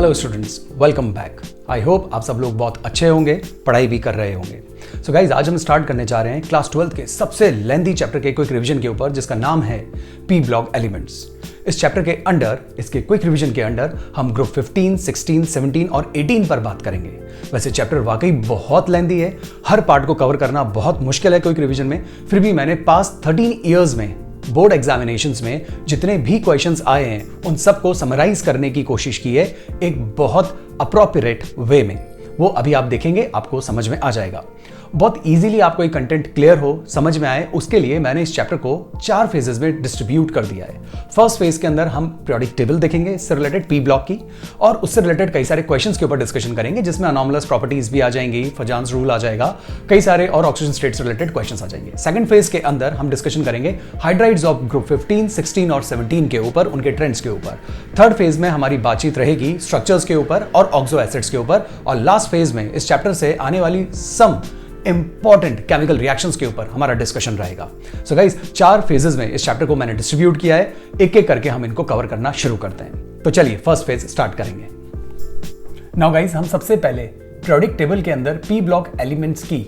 Hello students, welcome back. I hope आप सब लोग बहुत अच्छे होंगे, पढ़ाई भी कर रहे होंगे। सो गाइज, आज हम स्टार्ट करने जा रहे हैं क्लास 12 के सबसे लेंथी चैप्टर के क्विक रिवीजन के ऊपर, जिसका नाम है पी ब्लॉक एलिमेंट्स। इस चैप्टर के अंडर, इसके क्विक रिवीजन के अंडर, हम ग्रुप 15, 16, 17 और 18 पर बात करेंगे। वैसे चैप्टर वाकई बहुत लेंथी है, हर पार्ट को कवर करना बहुत मुश्किल है क्विक रिवीजन में। फिर भी मैंने पास्ट 13 ईयर्स में बोर्ड एग्जामिनेशंस में जितने भी क्वेश्चंस आए हैं उन सबको समराइज करने की कोशिश की है एक बहुत अप्रोप्रिएट वे में। वो अभी आप देखेंगे, आपको समझ में आ जाएगा। बहुत इजीली आपको ये कंटेंट क्लियर हो, समझ में आए, उसके लिए मैंने इस चैप्टर को 4 फेजेस में डिस्ट्रीब्यूट कर दिया है। फर्स्ट फेज के अंदर हम पीरियोडिक टेबल देखेंगे, इससे रिलेटेड पी ब्लॉक की, और उससे रिलेटेड कई सारे क्वेश्चंस के ऊपर डिस्कशन करेंगे, जिसमें अनॉमलस प्रॉपर्टीज भी आ जाएंगी, फजान्स रूल आ जाएगा, कई सारे और ऑक्सीजन स्टेट से रिलेटेड क्वेश्चंस आ जाएंगे। सेकंड फेज के अंदर हम डिस्कशन करेंगे हाइड्राइड्स ऑफ ग्रुप 15, 16 और 17 के ऊपर, उनके ट्रेंड्स के ऊपर। थर्ड फेज में हमारी बातचीत रहेगी स्ट्रक्चर्स के ऊपर और ऑक्सो एसिड्स के ऊपर, और लास्ट फेज में इस चैप्टर से आने वाली सम इंपॉर्टेंट केमिकल रिएक्शंस के ऊपर हमारा डिस्कशन रहेगा। सो गाइस, 4 फेजेस में इस चैप्टर को मैंने डिस्ट्रीब्यूट किया है, एक एक करके हम इनको कवर करना शुरू करते हैं। तो चलिए फर्स्ट फेज स्टार्ट करेंगे। नाउ गाइस, हम सबसे पहले पीरियोडिक टेबल के अंदर पी ब्लॉक एलिमेंट्स की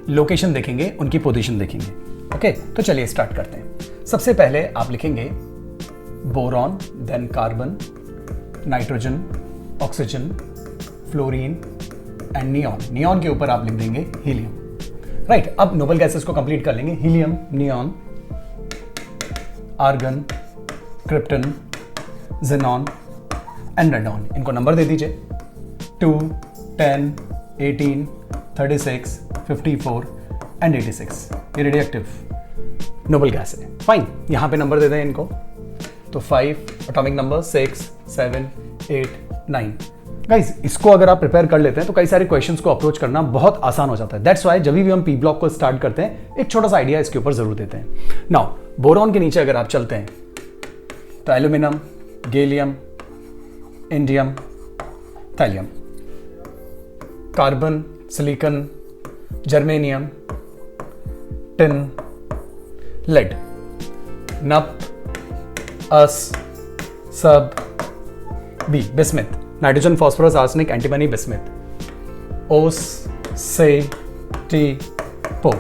लोकेशन देखेंगे, उनकी पोजीशन देखेंगे। ओके, तो चलिए स्टार्ट करते हैं। सबसे पहले आप लिखेंगे boron, then carbon, nitrogen, oxygen, fluorine and neon. Neon के ऊपर आप लिख देंगे हीलियम। राइट, अब नोबल गैसेस को कंप्लीट कर लेंगे। Helium, neon, argon, krypton, xenon and radon. इनको नंबर दे दीजिए 2, 10, 18, 36, 54 एंड 86। ये रेडियोएक्टिव नोबल गैस है। फाइन, यहां पे नंबर दे दें इनको, तो 5 एटॉमिक नंबर, 6, 7, 8, 9। गाइस, इसको अगर आप प्रिपेयर कर लेते हैं तो कई सारे क्वेश्चंस को अप्रोच करना बहुत आसान हो जाता है। दैट्स वाई जब भी हम पी ब्लॉक को स्टार्ट करते हैं एक छोटा सा आइडिया इसके ऊपर जरूर देते हैं। नाउ बोरॉन के नीचे अगर आप चलते हैं तो aluminium, gallium, indium, thallium, carbon, silicon, germanium, tin, lead, नप, अस, सब, बी, bismuth, nitrogen, phosphorus, arsenic, antimony, bismuth, ओस, से, टी, पो,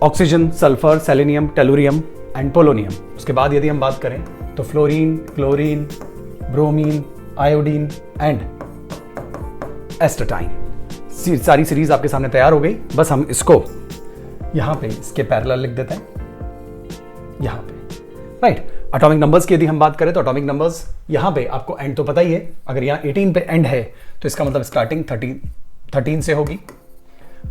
oxygen, sulphur, selenium, tellurium and polonium. उसके बाद यदि हम बात करें तो fluorine, chlorine, bromine, iodine and astatine. सारी सीरीज आपके सामने तैयार हो गई। बस हम इसको यहां पे इसके पैरेलल लिख देते हैं यहां पे। राइट, एटॉमिक नंबर्स की यदि हम बात करें तो एटॉमिक नंबर्स यहां पे आपको एंड तो पता ही है। अगर यहां 18 पे एंड है तो इसका मतलब स्टार्टिंग 13 से होगी।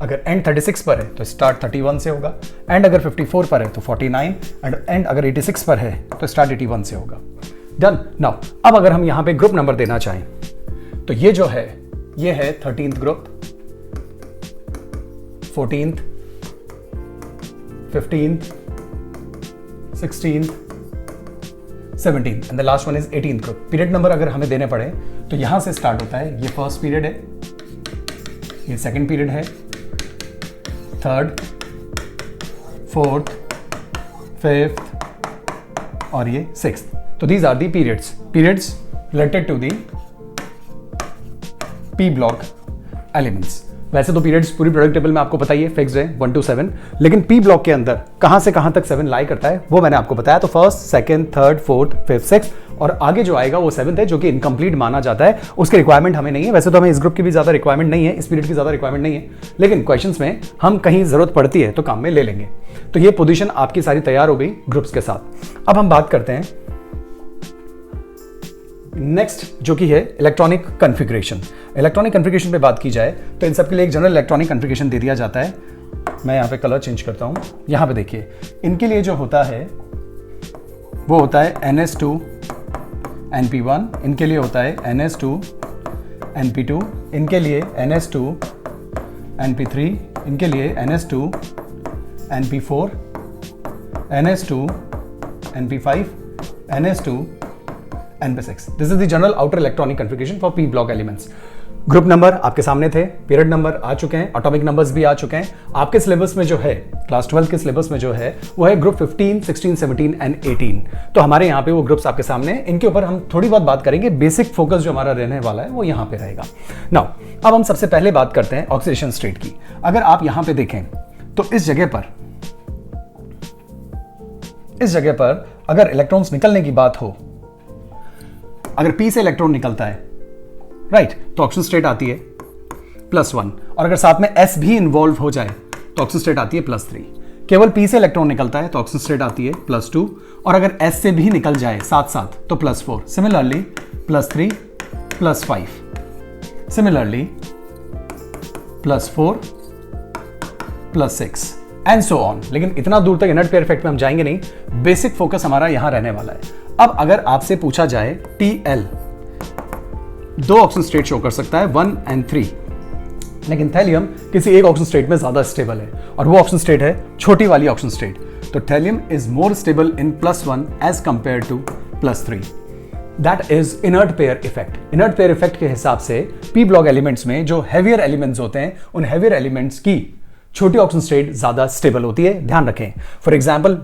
अगर एंड 36 पर है तो स्टार्ट 31 से होगा। एंड अगर 54 पर है तो 49, एंड अगर 86 पर है तो स्टार्ट 81 से होगा। डन। नाउ अब अगर हम यहां पे ग्रुप नंबर देना चाहें तो ये जो है ये है 13th group, 14th, 15th, 16th, 17th and the last one is 18th group. Period number अगर हमें देने पड़े तो यहां से स्टार्ट होता है, ये फर्स्ट पीरियड है, ये सेकंड पीरियड है, थर्ड, फोर्थ, फिफ्थ और ये सिक्स्थ। तो these are the periods related to the P block elements. वैसे तो पीरियड्स पूरी पीरियोडिक टेबल में आपको पता ही है, फिक्स्ड है 1 to 7, लेकिन पी ब्लॉक के अंदर कहां से कहां तक 7 लाई करता है वो मैंने आपको बताया। तो first, second, third, fourth, fifth, sixth और आगे जो आएगा वो 7th है, जो कि इनकम्प्लीट माना जाता है। उसकी रिक्वायरमेंट हमें नहीं है। वैसे तो हमें इस ग्रुप की भी ज्यादा रिक्वायरमेंट नहीं है, इस पीरियड की ज्यादा रिक्वायरमेंट नहीं है, लेकिन क्वेश्चंस में हम कहीं जरूरत पड़ती है तो काम में ले लेंगे। तो ये पोजीशन आपकी सारी तैयार हो गई ग्रुप्स के साथ। अब हम बात करते हैं नेक्स्ट, जो कि है इलेक्ट्रॉनिक कॉन्फ़िगरेशन। इलेक्ट्रॉनिक कॉन्फ़िगरेशन पे बात की जाए तो इन सब के लिए एक जनरल इलेक्ट्रॉनिक कॉन्फ़िगरेशन दे दिया जाता है। मैं यहाँ पे कलर चेंज करता हूँ। यहाँ पे देखिए, इनके लिए जो होता है वो होता है NS2 NP1, इनके लिए होता है NS2 NP2, इनके लिए NS2 NP3, इनके लिए NS2 NP4, NS2 NP5, NS2 NP6. This is the general outer electronic configuration for p block elements. Group number आपके सामने थे, पीरियड नंबर आ चुके हैं, एटॉमिक नंबर्स भी आ चुके हैं। आपके सिलेबस में जो है, क्लास 12 के सिलेबस में जो है वो है ग्रुप 15, 16, 17 एंड 18। तो हमारे यहाँ पे वो ग्रुप्स आपके सामने हैं, इनके ऊपर हम थोड़ी बहुत बात करेंगे। बेसिक फोकस जो हमारा रहने वाला है वो यहाँ पे रहेगा। नाउ अब हम सबसे पहले बात करते हैं ऑक्सीडेशन स्टेट की। अगर आप यहाँ पे देखें तो इस जगह पर अगर इलेक्ट्रॉन्स निकलने की बात हो, अगर P से इलेक्ट्रॉन निकलता है, राइट, तो ऑक्सीजन स्टेट आती है +1, और अगर साथ में S भी इन्वॉल्व हो जाए तो ऑक्सीजन स्टेट आती है +3। केवल P से इलेक्ट्रॉन निकलता है तो ऑक्सीजन स्टेट आती है +2, और अगर S से भी निकल जाए साथ साथ तो +4, similarly +3, +5, similarly +4, +6 and so on. लेकिन इतना दूर तक इनर्ट पेयर इफेक्ट में हम जाएंगे नहीं, बेसिक फोकस हमारा यहां रहने वाला है। अब अगर आपसे पूछा जाए TL 2 ऑक्सीजन स्टेट शो कर सकता है, 1 and 3, लेकिन थैलियम किसी एक ऑक्सीजन स्टेट में ज्यादा स्टेबल है, और वो ऑक्सीजन स्टेट है छोटी वाली ऑक्सीजन स्टेट। तो thallium is more stable in +1 as compare to +3। That is inert pair effect. Inert pair effect के हिसाब से पी ब्लॉक एलिमेंट्स में जो हैवियर एलिमेंट्स होते हैं, उन हैवियर एलिमेंट्स की छोटी ऑक्सीजन स्टेट ज्यादा स्टेबल होती है, ध्यान रखें। फॉर एग्जांपल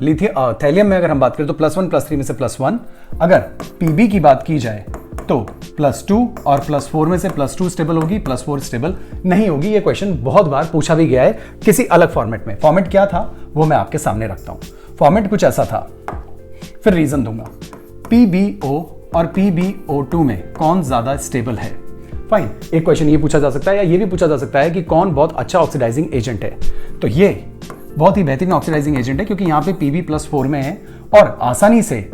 थैलियम में अगर हम बात करें तो +1, +3 में से +1, अगर Pb की बात की जाए तो +2 और +4 में से +2 स्टेबल होगी, +4 स्टेबल नहीं होगी। ये क्वेश्चन बहुत बार पूछा भी गया है किसी अलग फॉर्मेट में। फॉर्मेट क्या था वो मैं आपके सामने रखता हूं। फॉर्मेट कुछ ऐसा था, फिर रीजन दूंगा। PbO और PbO2 में कौन ज्यादा स्टेबल है? फाइन, एक क्वेश्चन ये पूछा जा सकता है, या ये भी पूछा जा सकता है कि कौन बहुत अच्छा ऑक्सीडाइजिंग एजेंट है। तो ये बहुत ही बेहतरीन ऑक्सीडाइजिंग एजेंट है, क्योंकि यहाँ पे Pb +4 में है और आसानी से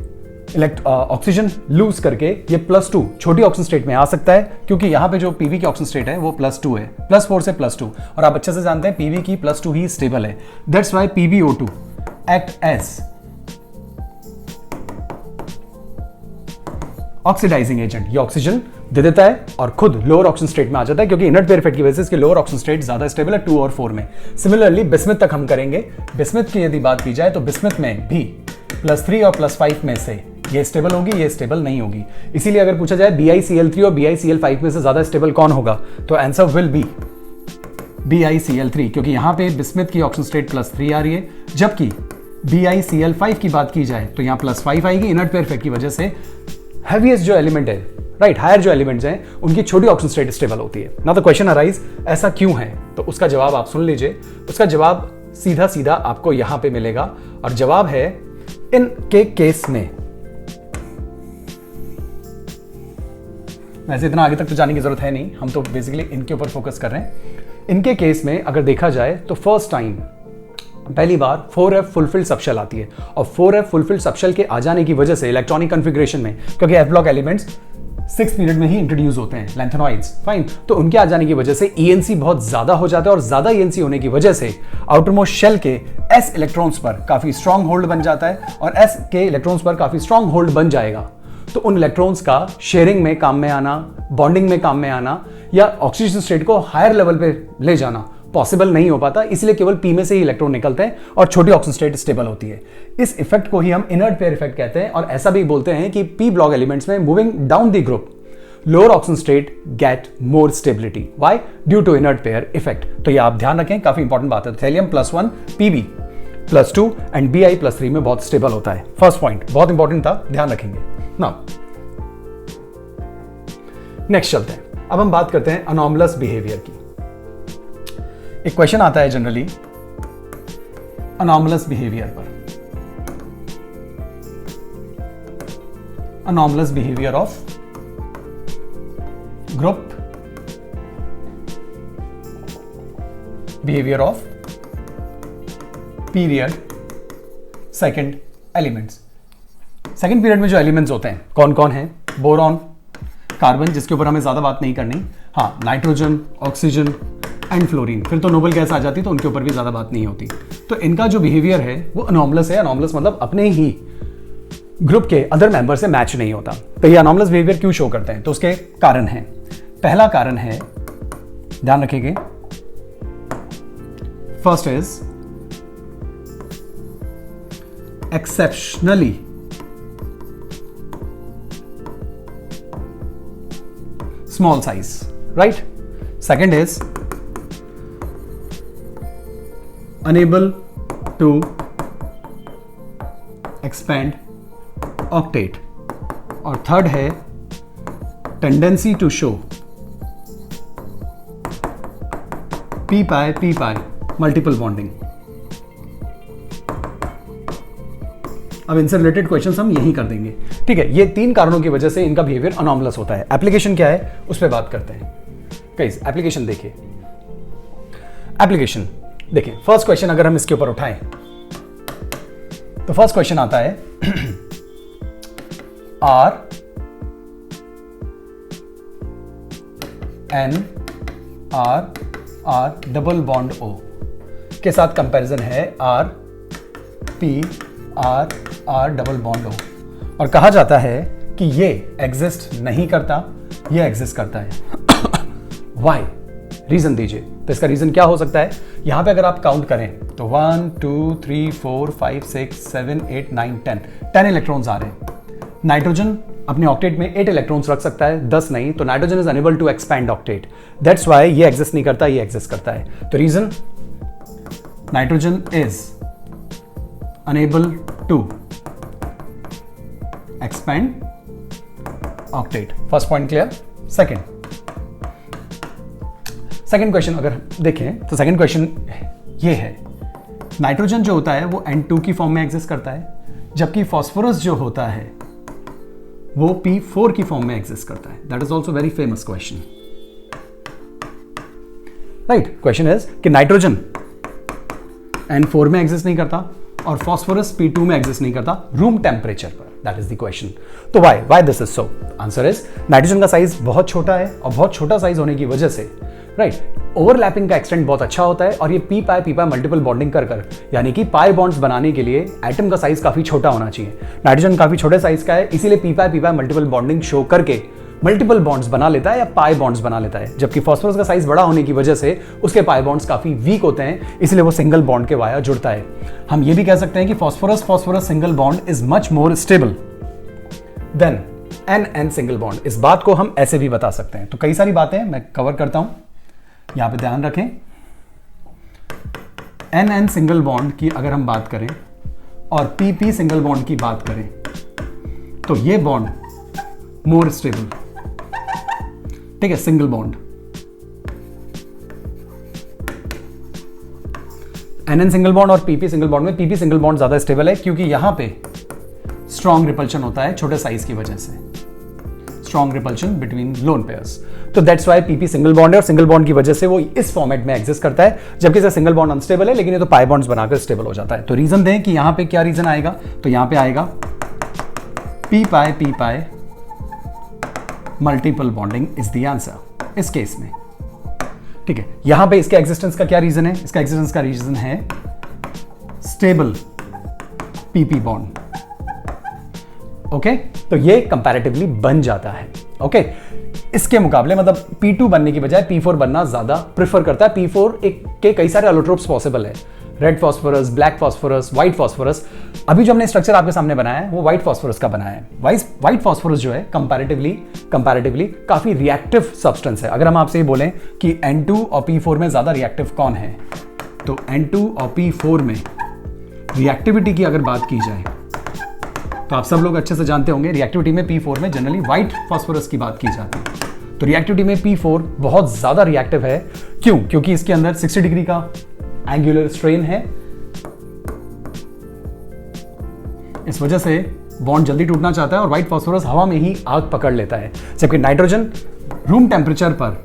ऑक्सीजन लूज करके ये +2 छोटी ऑक्सीजन स्टेट में आ सकता है, क्योंकि यहाँ पे जो Pb की ऑक्सीजन स्टेट है वो +2 है, +4 से +2, और आप अच्छे से जानते हैं Pb की +2 ही स्टेबल है। That's why PbO2 act as oxidising agent. ये ऑक्सीजन दे देता है और खुद लोअर ऑक्सीजन स्टेट में आ जाता है, क्योंकि इनर्ट पेयर इफेक्ट की वजह से इसके लोअर ऑक्सीजन स्टेट ज्यादा स्टेबल है 2 और 4 में। सिमिलरली बिस्मथ तक हम करेंगे। बिस्मथ की यदि बात की जाए तो बिस्मथ में भी +3 और +5 में से ये स्टेबल होगी, ये स्टेबल नहीं होगी। इसीलिए अगर पूछा जाए BiCl3 और BiCl5 में से ज्यादा स्टेबल कौन होगा, तो आंसर विल बी BiCl3, क्योंकि यहां पे बिस्मथ की ऑक्सीजन स्टेट +3 आ रही है, जबकि BiCl5 की बात की जाए तो यहां +5 आएगी। इनर्ट पेयर इफेक्ट की वजह से हैवीएस्ट जो एलिमेंट है, राइट, हायर जो एलिमेंट्स हैं, उनकी छोटी ऑक्सीजन स्टेट स्टेबल होती है ना। तो क्वेश्चन अराइज, ऐसा क्यों है? तो उसका जवाब आप सुन लीजिए। उसका जवाब सीधा सीधा आपको यहां पे मिलेगा, और जवाब है इनके केस में। वैसे इतना आगे तक तो जाने की जरूरत है नहीं, हम तो बेसिकली इनके ऊपर फोकस कर रहे हैं। इनके केस में अगर देखा जाए तो फर्स्ट टाइम पहली बार 4f फुलफिल्ड सबशेल आती है, और 4f फुलफिल्ड सबशेल के आ जाने की वजह से इलेक्ट्रॉनिक कॉन्फ़िगरेशन में, क्योंकि f block elements 6th period में ही इंट्रोड्यूस होते हैं, लैंथेनॉइड्स, फाइन, तो उनके आ जाने की वजह से ENC बहुत ज्यादा हो जाता है, और ज्यादा ENC होने की वजह से आउटरमोस्ट शेल के s इलेक्ट्रॉन्स पर काफी स्ट्रॉन्ग होल्ड बन जाता है, और s के इलेक्ट्रॉन्स पर काफी स्ट्रॉन्ग होल्ड बन जाएगा। तो उन इलेक्ट्रॉन्स का शेयरिंग में काम में आना, बॉन्डिंग में काम में आना, या ऑक्सीजन स्टेट को हायर लेवल पे ले जाना पॉसिबल नहीं हो पाता। इसलिए केवल P में से ही इलेक्ट्रॉन निकलते हैं और छोटी ऑक्सीजन स्टेट स्टेबल होती है। इस इफेक्ट को ही हम इनर्ट पेयर इफेक्ट कहते हैं, और ऐसा भी बोलते हैं कि P ब्लॉक एलिमेंट्स में moving down the group lower oxygen state get more stability. Why? Due to inert pair effect. तो ये आप ध्यान रखें, काफी इंपॉर्टेंट बात है। थैलियम +1 Pb +2 एंड Bi +3 में बहुत स्टेबल होता है। फर्स्ट पॉइंट बहुत इंपॉर्टेंट था, ध्यान रखेंगे। नाउ नेक्स्ट चलते हैं। अब हम बात करते हैं अनॉमलस बिहेवियर की। एक क्वेश्चन आता है जनरली अनॉमलस बिहेवियर पर, anomalous behaviour of group, behaviour of period, second elements. Second period में जो एलिमेंट्स होते हैं कौन कौन है? बोरॉन, कार्बन, जिसके ऊपर हमें ज्यादा बात नहीं करनी, हाँ, नाइट्रोजन, ऑक्सीजन एंड फ्लोरीन, फिर तो नोबल गैस आ जाती तो उनके ऊपर भी ज्यादा बात नहीं होती। तो इनका जो बिहेवियर है वो अनॉमलस है। अनॉमलस मतलब अपने ही ग्रुप के अदर मेंबर से मैच नहीं होता। तो ये अनॉमलस बिहेवियर क्यों शो करते हैं? तो उसके कारण हैं। पहला कारण है, ध्यान रखिएगा, first is exceptionally small size, right? Second is unable to expand octet, और थर्ड है tendency to show P pi multiple bonding. अब इनसे रिलेटेड क्वेश्चंस हम यही कर देंगे, ठीक है। ये 3 कारणों की वजह से इनका बिहेवियर अनॉमलस होता है। एप्लीकेशन क्या है उस पर बात करते हैं। गाइस एप्लीकेशन देखिए, एप्लीकेशन देखिए। फर्स्ट क्वेश्चन अगर हम इसके ऊपर उठाएं तो फर्स्ट क्वेश्चन आता है R N R R double bond O के साथ कंपैरिजन है R P R R double bond O, और कहा जाता है कि ये एग्जिस्ट नहीं करता, ये एग्जिस्ट करता है। वाई? रीजन दीजिए। तो इसका रीजन क्या हो सकता है? यहां पे अगर आप काउंट करें तो 1 2 3 4 5 6 7 8 9 10 इलेक्ट्रॉन्स आ रहे हैं। नाइट्रोजन अपने ऑक्टेट में 8 इलेक्ट्रॉन्स रख सकता है, 10 नहीं। तो nitrogen is unable to expand octet, that's why ये एग्जिस्ट नहीं करता, ये एग्जिस्ट करता है। तो reason, nitrogen is unable to expand octet. First point clear. Second question अगर देखें तो सेकेंड क्वेश्चन ये है, नाइट्रोजन जो होता है वो N2 की फॉर्म में एग्जिस्ट करता है, जबकि फास्फोरस जो होता है वो P4 की फॉर्म में एग्जिस्ट करता है। That is also very famous question, right. Question is कि नाइट्रोजन N4 में एग्जिस्ट नहीं करता और फास्फोरस P2 में एग्जिस्ट नहीं करता रूम टेम्परेचर पर। That is the question. तो why this is so? Answer is nitrogen का साइज बहुत छोटा है, और बहुत छोटा साइज होने की वजह से ओवरलैपिंग का एक्सटेंट बहुत अच्छा होता है, और ये पी पाई मल्टीपल बॉन्डिंग कर यानी कि पाई बॉन्ड्स बनाने के लिए एटम का साइज काफी छोटा होना चाहिए। नाइट्रोजन काफी छोटे साइज का है, इसीलिए P pi multiple bonding show करके मल्टीपल बॉन्ड्स बना लेता है या पाई बॉन्ड्स बना लेता है। जबकि फास्फोरस का साइज बड़ा होने की वजह से उसके पाई बॉन्ड्स काफी वीक होते हैं, इसलिए वो सिंगल बॉन्ड के वाया जुड़ता है। हम ये भी कह सकते हैं कि phosphorus single bond is much more stable than N single bond. इस बात को हम ऐसे भी बता सकते हैं। तो कई सारी बातें मैं कवर करता हूं, यहां पे ध्यान रखें। एन सिंगल बॉन्ड की अगर हम बात करें और पी सिंगल बॉन्ड की बात करें तो ये बॉन्ड मोर स्टेबल, ठीक है, single bond. N single bond और पीपी सिंगल बॉन्ड में पीपी सिंगल बॉन्ड ज्यादा स्टेबल है, क्योंकि यहां पे स्ट्रॉन्ग रिपल्शन होता है छोटे साइज की वजह से, strong repulsion between lone pairs. तो that's why P P single bond है, और सिंगल बॉन्ड की वजह से वो इस फॉर्मेट में एग्जिस्ट करता है, जबकि इसका सिंगल बॉन्ड अनस्टेबल है, लेकिन ये तो पाई बॉन्ड्स बनाकर स्टेबल हो जाता है। तो रीजन दें कि यहां पे क्या रीजन आएगा, तो यहां पे आएगा P pi multiple bonding is the answer इस केस में, ठीक है। यहां पे इसके एग्जिस्टेंस का क्या रीजन है? इसका एग्जिस्टेंस का रीजन है स्टेबल पीपी बॉन्ड, ओके। तो ये कंपैरेटिवली बन जाता है, ओके। इसके मुकाबले मतलब P2 बनने की बजाय P4 बनना ज्यादा प्रेफर करता है। P4 के कई सारे एलोट्रोप्स पॉसिबल है, red phosphorus, black phosphorus, white phosphorus. अभी जो हमने स्ट्रक्चर आपके सामने बनाया है वो व्हाइट फास्फोरस का बनाया है। व्हाइट फास्फोरस जो है कंपैरेटिवली काफी रिएक्टिव सब्सटेंस है। अगर हम आपसे ये बोलें कि N2 और P4 में ज्यादा रिएक्टिव कौन है, तो N2 और P4 में रिएक्टिविटी की अगर बात की जाए तो आप सब लोग अच्छे से जानते होंगे, रिएक्टिविटी में P4 में जनरली व्हाइट फास्फोरस की बात की जाती है। तो रिएक्टिविटी में P4 बहुत ज्यादा रिएक्टिव है। क्यों? क्योंकि इसके अंदर 60 डिग्री का एंगुलर स्ट्रेन है, इस वजह से बॉन्ड जल्दी टूटना चाहता है और व्हाइट फास्फोरस हवा में ही आग पकड़ लेता है, जबकि नाइट्रोजन रूम टेम्परेचर पर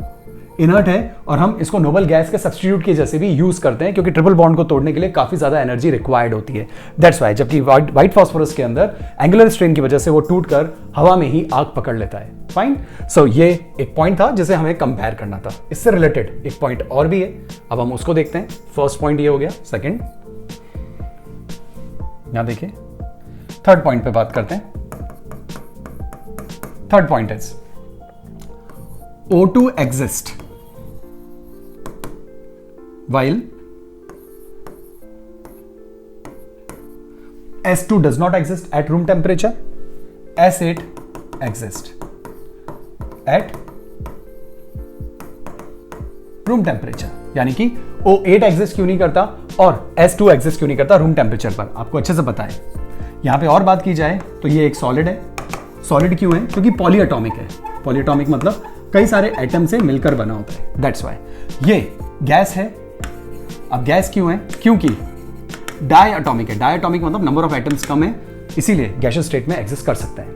इनर्ट है, और हम इसको नोबल गैस के सब्स्टिट्यूट के जैसे भी यूज करते हैं, क्योंकि ट्रिपल बॉन्ड को तोड़ने के लिए काफी ज्यादा एनर्जी रिक्वायर्ड होती है। That's why. जबकि व्हाइट फास्फोरस के अंदर एंगुलर स्ट्रेन की वजह से वो टूटकर हवा में ही आग पकड़ लेता है। फाइन। सो ये एक पॉइंट था जिसे हमें कंपेयर करना था। इससे रिलेटेड एक पॉइंट और भी है, अब हम उसको देखते हैं। फर्स्ट पॉइंट ये हो गया। सेकेंड, यहां देखिए, थर्ड पॉइंट पे बात करते हैं। Third point is O2 exists while S2 does not exist at room temperature, S8 exists at room temperature, यानी कि O8 एग्जिस्ट क्यों नहीं करता और S2 एग्जिस्ट क्यों नहीं करता रूम टेम्परेचर पर, आपको अच्छे से पता है। यहां पे और बात की जाए तो ये एक सॉलिड है। सॉलिड क्यों है? क्योंकि पॉलीएटॉमिक है। पॉलीएटॉमिक मतलब कई सारे एटम से मिलकर बना होता है, दैट्स वाई। ये गैस है। अब गैस क्यों है? क्योंकि डायएटॉमिक है। डायएटॉमिक मतलब नंबर ऑफ एटम्स कम है, इसीलिए गैसियस स्टेट में एग्जिस्ट कर सकता है।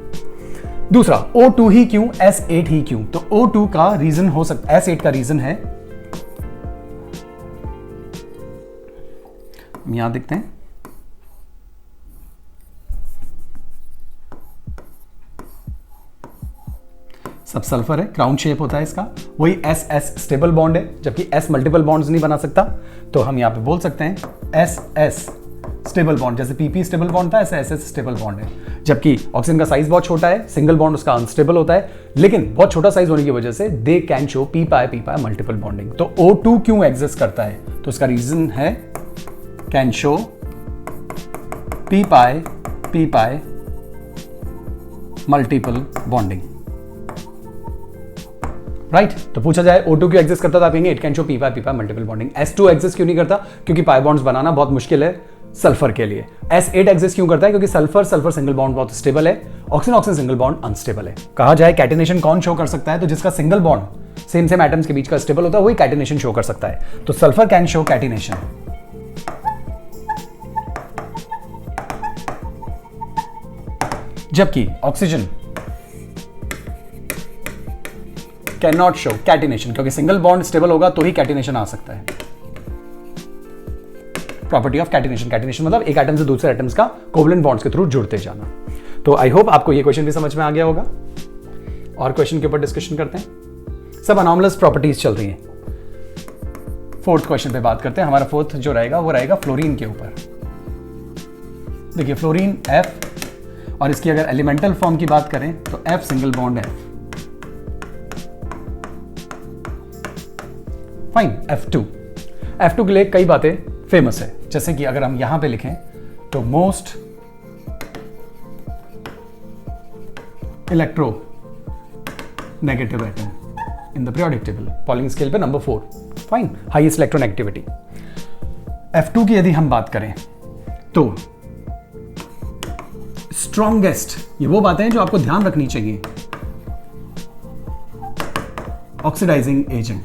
दूसरा, O2 ही क्यों, S8 ही क्यों? तो O2 का रीजन हो सकता, S8 का रीजन है, हम यहां देखते हैं, सब सल्फर है, क्राउन शेप होता है इसका, वही SS स्टेबल बॉन्ड है, जबकि S मल्टीपल बॉन्ड्स नहीं बना सकता, तो हम यहां पे बोल सकते हैं SS स्टेबल बॉन्ड। जैसे PP स्टेबल बॉन्ड था, ऐसे SS स्टेबल बॉन्ड है। जबकि ऑक्सीजन का साइज बहुत छोटा है, सिंगल बॉन्ड उसका अनस्टेबल होता है, लेकिन बहुत छोटा साइज होने की वजह से they can show p pi multiple bonding. तो O2 क्यों एग्जिस्ट करता है? तो उसका रीजन है can show p pi multiple bonding, right. तो पूछा जाए O2 क्यों एग्जिस्ट करता था, आप कहेंगे it can show p pi multiple bonding. S2 exist क्यों नहीं करता? क्योंकि पाई बॉन्ड्स बनाना बहुत मुश्किल है सल्फर के लिए। S8 एग्जिस्ट क्यों करता है? क्योंकि सल्फर सिंगल बॉन्ड बहुत स्टेबल है, ऑक्सीजन सिंगल बॉन्ड अनस्टेबल है। कहा जाए कैटिनेशन कौन शो कर सकता है, तो जिसका सिंगल बॉन्ड सेम एटम्स के बीच का स्टेबल होता है वही कैटिनेशन शो कर सकता है। तो सल्फर कैन शो कैटिनेशन, जबकि oxygen can not show catenation, क्योंकि सिंगल बॉन्ड स्टेबल होगा तो ही कैटिनेशन आ सकता है। प्रॉपर्टी ऑफ कैटिनेशन, कैटिनेशन मतलब एक एटम से दूसरे एटम्स का कोवलेंट बॉन्ड्स के थ्रू जुड़ते जाना। तो आई होप आपको ये क्वेश्चन भी समझ में आ गया होगा। और क्वेश्चन के ऊपर डिस्कशन करते हैं। सब अनॉमलस प्रॉपर्टीज चल रही हैं। फोर्थ क्वेश्चन पे बात करते हैं। हमारा फोर्थ जो रहेगा वो रहेगा फ्लोरीन के ऊपर। देखिए फ्लोरीन F, और इसकी अगर एलिमेंटल फॉर्म की बात करें तो F single bond F, fine. F2 के लिए कई बातें फेमस है, जैसे कि अगर हम यहां पे लिखें तो most electro negative atom in the periodic table, Pauling scale पे number 4, fine, highest electronegativity. F2 की यदि हम बात करें तो स्ट्रॉन्गेस्ट, ये वो बातें हैं जो आपको ध्यान रखनी चाहिए। ऑक्सीडाइजिंग एजेंट,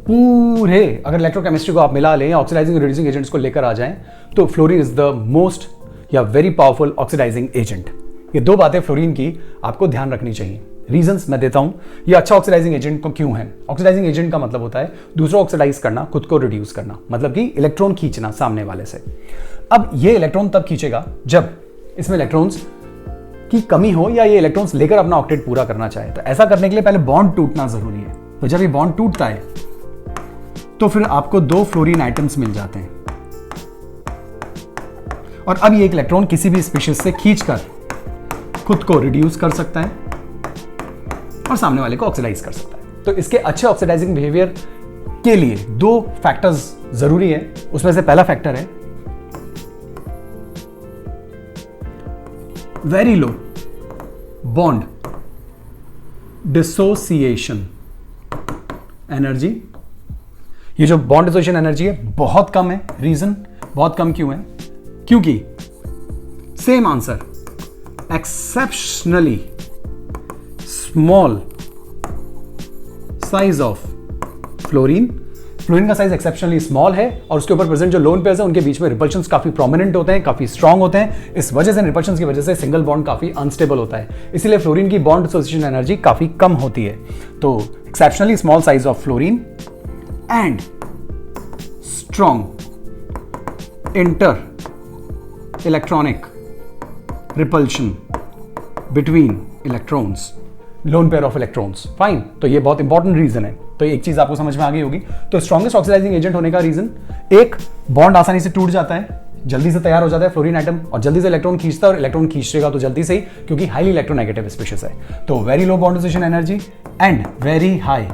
पूरे अगर इलेक्ट्रोकेमिस्ट्री को आप मिला लें, ऑक्सीडाइजिंग रिड्यूसिंग एजेंट्स को लेकर आ जाएं, तो फ्लोरीन इज द मोस्ट या वेरी पावरफुल ऑक्सीडाइजिंग एजेंट। ये दो बातें फ्लोरीन की आपको ध्यान रखनी चाहिए। रीजंस मैं देता हूं, ये अच्छा ऑक्सीडाइजिंग एजेंट को क्यों है। ऑक्सीडाइजिंग एजेंट का मतलब होता है दूसरा ऑक्सीडाइज करना, खुद को रिड्यूस करना, मतलब कि इलेक्ट्रॉन खींचना सामने वाले से। अब ये इलेक्ट्रॉन तब खींचेगा जब इसमें इलेक्ट्रॉन्स की कमी हो या ये इलेक्ट्रॉन्स लेकर अपना ऑक्टेट पूरा करना चाहे। तो ऐसा करने के लिए पहले बॉन्ड टूटना जरूरी है। तो जब ये बॉन्ड टूटता है तो फिर आपको 2 फ्लोरीन आइटम्स मिल जाते हैं, और अब ये एक इलेक्ट्रॉन किसी भी स्पीशीज से खींचकर खुद को रिड्यूस कर सकता है और सामने वाले को ऑक्सीडाइज कर सकता है। तो इसके अच्छे ऑक्सीडाइजिंग बिहेवियर के लिए 2 फैक्टर्स जरूरी है। उसमें से पहला फैक्टर है very low bond dissociation energy. ये जो बॉन्ड डिसोसिएशन एनर्जी है बहुत कम है। रीजन बहुत कम क्यों है? क्योंकि same answer, exceptionally small size of fluorine. Fluorine का साइज एक्सेप्शनली स्मॉल है और उसके ऊपर प्रेजेंट जो लोन पेयर्स हैं उनके बीच में रिपल्शंस काफी प्रोमिनेंट होते हैं, काफी स्ट्रांग होते हैं। इस वजह से रिपल्शंस की वजह से सिंगल बॉन्ड काफी अनस्टेबल होता है, इसीलिए फ्लोरीन की बॉन्ड डिसोसिएशन एनर्जी काफी कम होती है। तो exceptionally small size of fluorine and strong inter electronic repulsion between electrons, loan pair of electrons, fine. तो ये बहुत इंपॉर्टेंट रीजन है। तो एक चीज आपको समझ में आ गई होगी। तो स्ट्रॉन्गेस्ट ऑक्सीडाइजिंग एजेंट होने का रीजन, एक बॉन्ड आसानी से टूट जाता है, जल्दी से तैयार हो जाता है फ्लोरीन आइटम, और जल्दी से इलेक्ट्रॉन खींचता है, और इलेक्ट्रॉन खींचेगा तो जल्दी से ही, क्योंकि हाईली इलेक्ट्रोनेगेटिव स्पीशीज है। तो very low bond dissociation energy and very high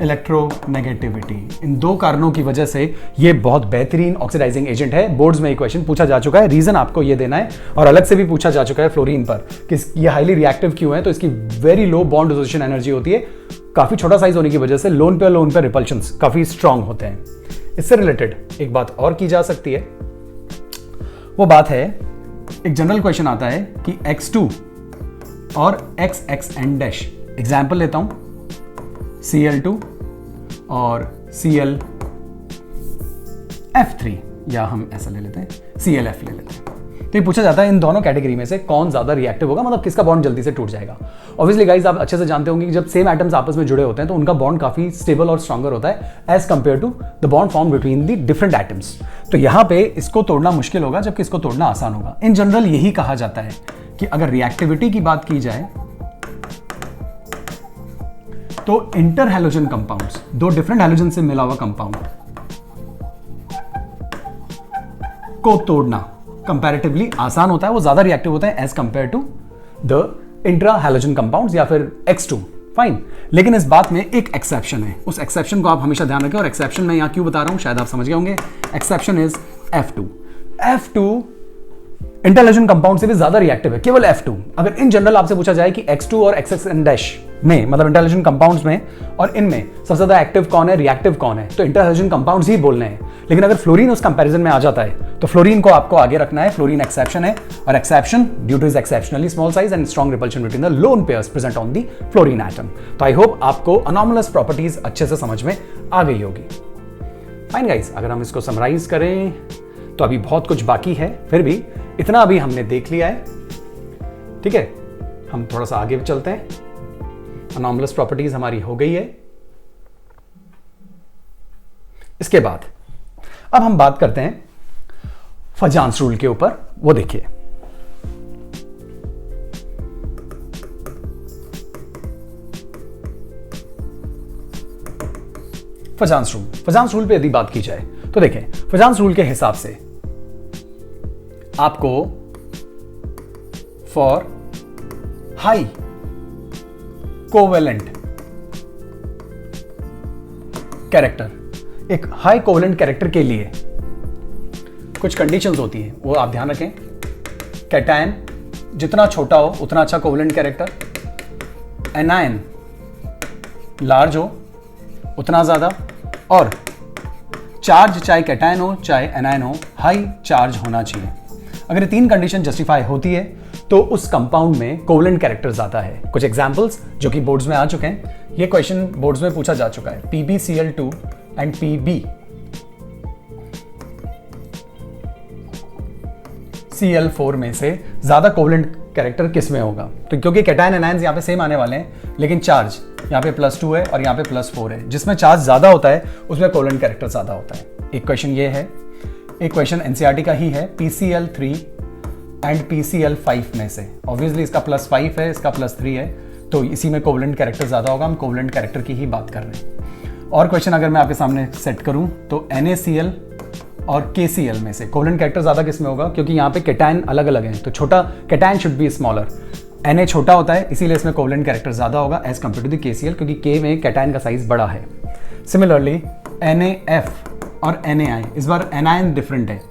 electronegativity. इन दो कारणों की वजह से ये बहुत बेहतरीन ऑक्सीडाइजिंग एजेंट है। बोर्ड्स में ये क्वेश्चन पूछा जा चुका है, रीजन आपको ये देना है, और अलग से भी पूछा जा चुका है फ्लोरीन पर कि ये हाईली रिएक्टिव क्यों है। तो इसकी very low bond dissociation energy होती है, काफी छोटा साइज होने की वजह से लोन पे रिपल्शंस काफी स्ट्रांग होते हैं। इससे रिलेटेड एक बात और की जा सकती है, वो बात है, एक जनरल क्वेश्चन आता है कि X2 और XXN डैश, एग्जाम्पल लेता हूं Cl2 और ClF3, या हम ऐसा ले लेते हैं ClF ले लेते हैं। तो ये पूछा जाता है इन दोनों कैटेगरी में से कौन ज्यादा रिएक्टिव होगा, मतलब किसका बॉन्ड जल्दी से टूट जाएगा। ऑब्वियसली गाइस आप अच्छे से जानते होंगे कि जब सेम एटम्स आपस में जुड़े होते हैं तो उनका बॉन्ड काफी स्टेबल और स्ट्रॉन्गर होता है as compare to the bond form between the different atoms. तो यहां पे इसको तोड़ना मुश्किल होगा जबकि इसको तोड़ना आसान होगा। इन जनरल यही कहा जाता है कि अगर रिएक्टिविटी की बात की जाए तो इंटर हैलोजन कंपाउंड्स, दो डिफरेंट हैलोजन से मिला हुआ कंपाउंड को तोड़ना कंपैरेटिवली आसान होता है, वो ज्यादा रिएक्टिव होता है as compare to the intra halogen compounds या फिर X2, फाइन। लेकिन इस बात में एक एक्सेप्शन है, उस एक्सेप्शन को आप हमेशा ध्यान रखें। और एक्सेप्शन मैं यहां क्यों बता रहा हूं शायद आप समझ गए होंगे। Exception is F2 intelligent compound से भी ज्यादा रिएक्टिव है, केवल F2। अगर इन जनरल आपसे पूछा जाए कि X2 और XXN डैश में, मतलब इंटेलिजेंट कंपाउंड्स में और इनमें सबसे ज्यादा एक्टिव कौन है, रिएक्टिव कौन है, तो इंटेलिजेंट कंपाउंड्स ही बोलने हैं। लेकिन अगर फ्लोरीन उस कंपैरिजन में आ जाता है तो फ्लोरीन को आपको आगे रखना है। फ्लोरीन एक्सेप्शन है, और exception due two is exceptionally small size and strong repulsion between the lone pairs present on the fluorine atom. तो आई होप आपको अनॉमलस प्रॉपर्टीज अच्छे से समझ में आ गई होगी। फाइन गाइस, अगर हम इसको समराइज करें तो अभी बहुत कुछ बाकी है, फिर भी इतना अभी हमने देख लिया है, ठीक है। हम थोड़ा सा आगे चलते हैं। अनॉमलस प्रॉपर्टीज हमारी हो गई है। इसके बाद अब हम बात करते हैं फजान्स रूल के ऊपर। वो देखिए, फजान्स रूल पे यदि बात की जाए तो देखें, फजान्स रूल के हिसाब से आपको फॉर हाई कोवेलेंट कैरेक्टर, एक हाई कोवेलेंट कैरेक्टर के लिए कुछ कंडीशंस होती हैं, वो आप ध्यान रखें। कैटायन जितना छोटा हो उतना अच्छा कोवेलेंट कैरेक्टर, एनायन लार्ज हो उतना ज्यादा, और चार्ज चाहे कैटायन हो चाहे एनायन हो हाई चार्ज होना चाहिए। अगर ये तीन कंडीशन जस्टिफाई होती है तो उस कंपाउंड में कोवेलेंट कैरेक्टर आता है। कुछ एग्जांपल्स जो कि बोर्ड्स में आ चुके हैं, ये क्वेश्चन बोर्ड्स में पूछा जा चुका है। PbCl2 एंड PbCl4 में से ज्यादा कोवेलेंट कैरेक्टर किस में होगा? तो क्योंकि कैटायन एनायंस यहाँ पे सेम आने वाले हैं, लेकिन चार्ज यहाँ पे +2 है और यहाँ पे +4 है, जिसमें चार्ज ज्यादा होता है उसमें कोवेलेंट कैरेक्टर ज्यादा होता है। एक क्वेश्चन ये है। एक क्वेश्चन एनसीईआरटी का ही है, PCl3 एंड PCl5 में से। ऑब्वियसली इसका +5 है, इसका +3 है, तो इसी में कोवेलेंट कैरेक्टर ज्यादा होगा। हम कोवेलेंट कैरेक्टर की ही बात कर रहे हैं। और क्वेश्चन अगर मैं आपके सामने सेट करूं तो NaCl और KCl में से कोवेलेंट कैरेक्टर ज्यादा किस में होगा? क्योंकि यहाँ पे कैटायन अलग अलग हैं, तो छोटा cation should be smaller. Na छोटा होता है, इसीलिए इसमें कोवेलेंट कैरेक्टर ज्यादा होगा as compare to the KCl, क्योंकि K में कैटायन का साइज बड़ा है। सिमिलरली NaF और NaI, इस बार एनायन डिफरेंट है।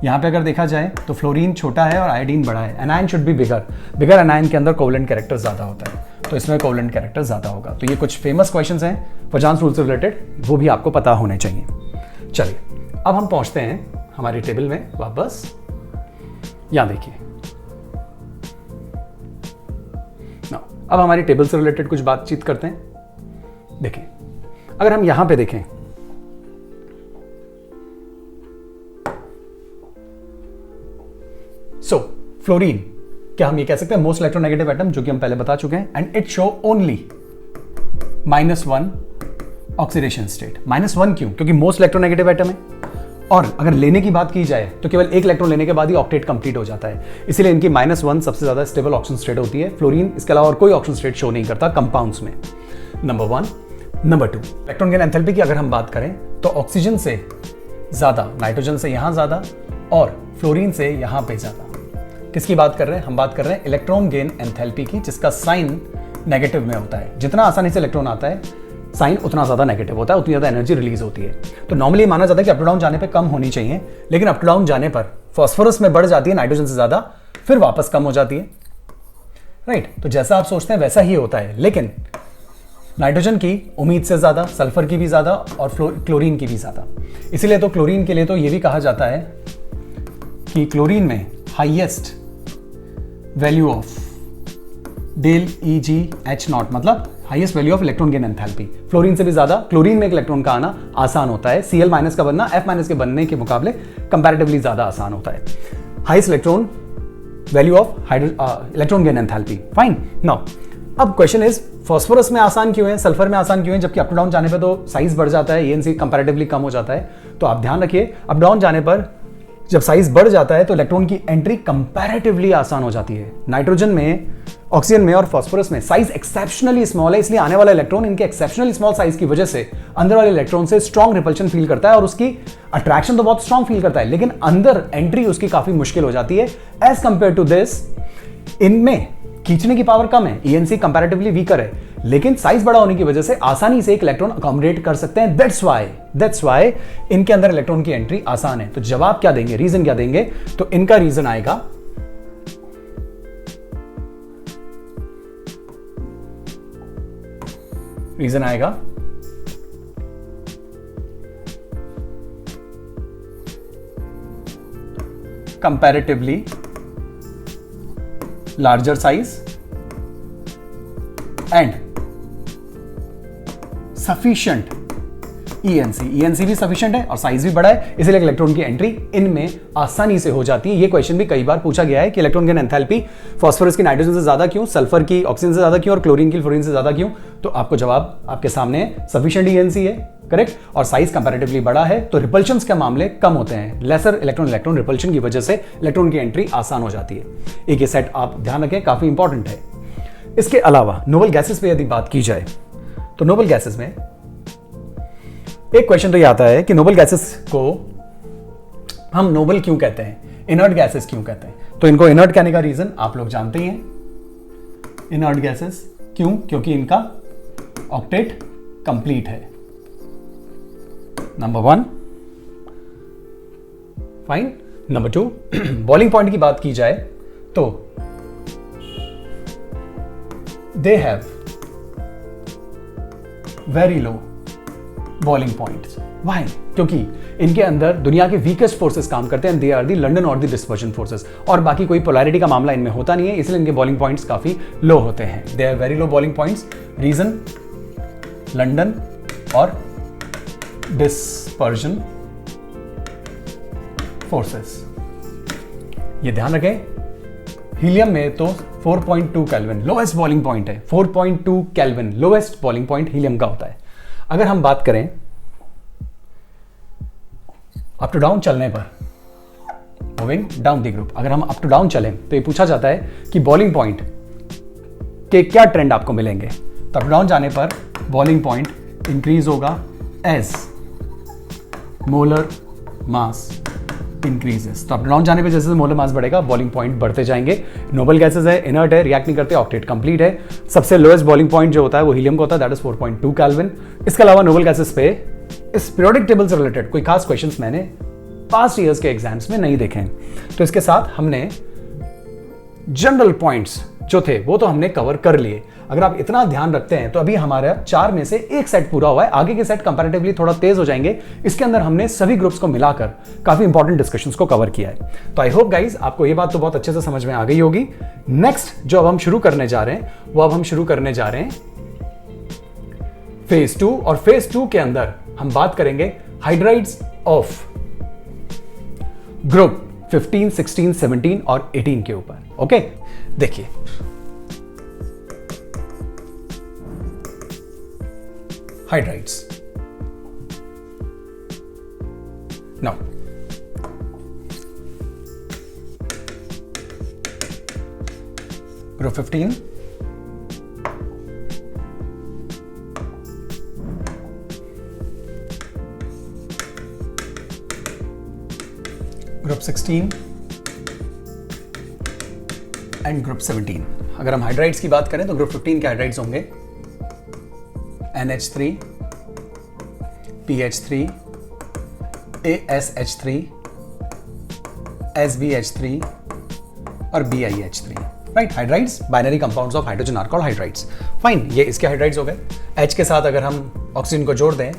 यहाँ पे अगर देखा जाए तो फ्लोरीन छोटा है और आयोडीन बड़ा है। Anion should be bigger anion के अंदर कोवेलेंट कैरेक्टर ज्यादा होता है, तो इसमें कोवेलेंट कैरेक्टर ज्यादा होगा। तो ये कुछ फेमस क्वेश्चंस हैं फजान्स रूल से रिलेटेड, वो भी आपको पता होने चाहिए। चलिए अब हम पहुंचते हैं हमारी टेबल में वापस। यहां देखिए, अब हमारी टेबल से रिलेटेड कुछ बातचीत करते हैं। देखिए, अगर हम यहां पे देखें फ्लोरीन, क्या हम ये कह सकते हैं मोस्ट इलेक्ट्रोनेगेटिव एटम, जो कि हम पहले बता चुके हैं, and it show only -1 oxidation state. -1 क्यों? क्योंकि मोस्ट इलेक्ट्रोनेगेटिव एटम है, और अगर लेने की बात की जाए तो केवल एक इलेक्ट्रॉन लेने के बाद ही ऑक्टेट कंप्लीट हो जाता है, इसीलिए इनकी -1 सबसे ज्यादा स्टेबल ऑक्सीजन स्टेट होती है। फ्लोरीन इसके अलावा और कोई ऑक्सीजन स्टेट शो नहीं करता कंपाउंड्स में। Number 1। Number 2, electron gain enthalpy की अगर हम बात करें तो ऑक्सीजन से ज्यादा, नाइट्रोजन से यहां ज्यादा और फ्लोरीन से यहां पे ज्यादा। किसकी बात कर रहे हैं? हम बात कर रहे हैं इलेक्ट्रॉन गेन एंथैल्पी की, जिसका साइन नेगेटिव में होता है। जितना आसानी से इलेक्ट्रॉन आता है साइन उतना ज़्यादा नेगेटिव होता है, उतनी ज़्यादा एनर्जी रिलीज होती है। तो नॉर्मली माना जाता है कि अप टू डाउन जाने पे कम होनी चाहिए, लेकिन अप टू डाउन जाने पर फास्फोरस में बढ़ जाती है नाइट्रोजन से ज़्यादा, फिर वापस कम हो जाती है, राइट। तो जैसा आप सोचते हैं वैसा ही होता है, लेकिन नाइट्रोजन की उम्मीद से ज़्यादा, सल्फर की भी ज़्यादा और क्लोरीन की भी ज़्यादा। इसीलिए तो क्लोरीन के लिए तो ये भी कहा जाता है कि क्लोरीन में highest value of del EgH0, मतलब highest value of electron gain enthalpy, fluorine से भी ज्यादा क्लोरीन में एक इलेक्ट्रॉन का आना आसान होता है। Cl- का बनना F- के बनने के मुकाबले कंपैरेटिवली ज्यादा आसान होता है। Highest electron value of electron gain enthalpy, fine. Now अब क्वेश्चन इज फास्फोरस में आसान क्यों है, सल्फर में आसान क्यों है, जबकि अप टू डाउन जाने पर तो साइज बढ़ जाता है, ENC कंपैरेटिवली कम हो जाता है। तो आप ध्यान रखिए, अप डाउन जाने पर जब साइज बढ़ जाता है तो इलेक्ट्रॉन की एंट्री कंपैरेटिवली आसान हो जाती है। नाइट्रोजन में, ऑक्सीजन में और फास्फोरस में साइज एक्सेप्शनली स्मॉल है, इसलिए आने वाला इलेक्ट्रॉन इनके एक्सेप्शनली स्मॉल साइज की वजह से अंदर वाले इलेक्ट्रॉन से स्ट्रॉन्ग रिपल्शन फील करता है और उसकी अट्रैक्शन तो बहुत स्ट्रॉन्ग फील करता है, लेकिन अंदर एंट्री उसकी काफी मुश्किल हो जाती है। एज कंपेयर टू दिस, इनमें खींचने की पावर कम है, ENC कंपैरेटिवली वीकर है, लेकिन साइज बड़ा होने की वजह से आसानी से एक इलेक्ट्रॉन अकोमोडेट कर सकते हैं। दैट्स व्हाई इनके अंदर इलेक्ट्रॉन की एंट्री आसान है। तो जवाब क्या देंगे, रीजन क्या देंगे, तो इनका रीजन आएगा comparatively larger size and sufficient ENC भी सफिशिएंट है और साइज भी बड़ा है, इसलिए इलेक्ट्रॉन की एंट्री इनमें आसानी से हो जाती है। ये क्वेश्चन भी कई बार पूछा गया है कि इलेक्ट्रॉन गेन एंथैल्पी फास्फोरस की नाइट्रोजन से ज्यादा क्यों, सल्फर की ऑक्सीजन से ज्यादा क्यों और क्लोरीन की फ्लोरीन से ज्यादा क्यों। तो आपको जवाब आपके सामने सफिशिएंट ENC है, करेक्ट, और साइज कंपैरेटिवली बड़ा है, तो रिपल्शंस के मामले कम होते हैं। लेसर इलेक्ट्रॉन रिपल्शन की वजह से इलेक्ट्रॉन की एंट्री आसान हो जाती है। एक ये सेट आप ध्यान रखें, काफी इंपॉर्टेंट है। इसके अलावा नोबल गैसेस पे यदि बात की जाए तो नोबल गैसेस में एक क्वेश्चन तो ये आता है कि नोबल गैसेस को हम नोबल क्यों कहते हैं, इनर्ट गैसेस क्यों कहते हैं। तो इनको इनर्ट कहने का रीजन आप लोग जानते ही हैं। इनर्ट गैसेस क्यों, क्योंकि इनका ऑक्टेट कंप्लीट है, number 1, fine. Number 2, boiling point की बात की जाए तो they have very low boiling points. Why? क्योंकि इनके अंदर दुनिया के वीकेस्ट फोर्सेस काम करते हैं, दे आर दी लंडन और दी डिस्पर्जन फोर्सेस, और बाकी कोई पोलैरिटी का मामला इनमें होता नहीं है, इसलिए इनके बॉइलिंग पॉइंट्स काफी लो होते हैं। They are very low boiling points, reason London और डिस्पर्जन फोर्सेस। ये ध्यान रखें। हीलियम में तो 4.2 केल्विन लोएस्ट बॉइलिंग पॉइंट है, 4.2 kelvin lowest boiling point helium का होता है। अगर हम बात करें अप टू डाउन चलने पर, मूविंग डाउन द ग्रुप, अगर हम अप टू डाउन चलें तो ये पूछा जाता है कि बॉइलिंग पॉइंट के क्या ट्रेंड आपको मिलेंगे। तो अप टू डाउन जाने पर बॉइलिंग पॉइंट इंक्रीज होगा एज मोलर मास इंक्रीजेस। तो अप डाउन जाने पे जैसे जैसे मोलर मास बढ़ेगा बॉइलिंग पॉइंट बढ़ते जाएंगे। नोबल गैसेस है, इनर्ट है, रिएक्ट नहीं करते, ऑक्टेट कंप्लीट है। सबसे लोएस्ट बॉइलिंग पॉइंट जो होता है वो हीलियम का होता है, दैट इज 4.2 केल्विन। इसके अलावा नोबल गैसेस पे इस पीरियोडिक टेबल से रिलेटेड कोई खास क्वेश्चंस मैंने पास्ट ईयर्स के एग्जाम्स में नहीं देखे हैं। तो इसके साथ हमने जनरल पॉइंट्स जो थे वो तो हमने कवर कर लिए। अगर आप इतना ध्यान रखते हैं तो अभी हमारा 4 में से एक सेट पूरा हुआ है, आगे के सेट कंपैरेटिवली थोड़ा तेज हो जाएंगे। इसके अंदर हमने सभी ग्रुप्स को मिलाकर काफी इंपॉर्टेंट डिस्कशंस को कवर किया है। तो आई होप गाइज आपको ये बात तो बहुत अच्छे से समझ में आ गई होगी। नेक्स्ट जो अब हम शुरू करने जा रहे हैं वो अब हम शुरू करने जा रहे हैं फेज 2, और फेज 2 के अंदर हम बात करेंगे हाइड्राइड्स ऑफ ग्रुप 15, 16, 17 और 18 के ऊपर। ओके, देखिए hydrides. Now group 15, group 16 and group 17। अगर हम हाइड्राइड्स की बात करें तो ग्रुप 15 के हाइड्राइड्स होंगे NH3, PH3, ASH3, SBH3 और BiH3, right. Hydrides, binary compounds of hydrogen are called hydrides. Fine, ये इसके हाइड्राइड्स हो गए। H के साथ अगर हम ऑक्सीजन को जोड़ दें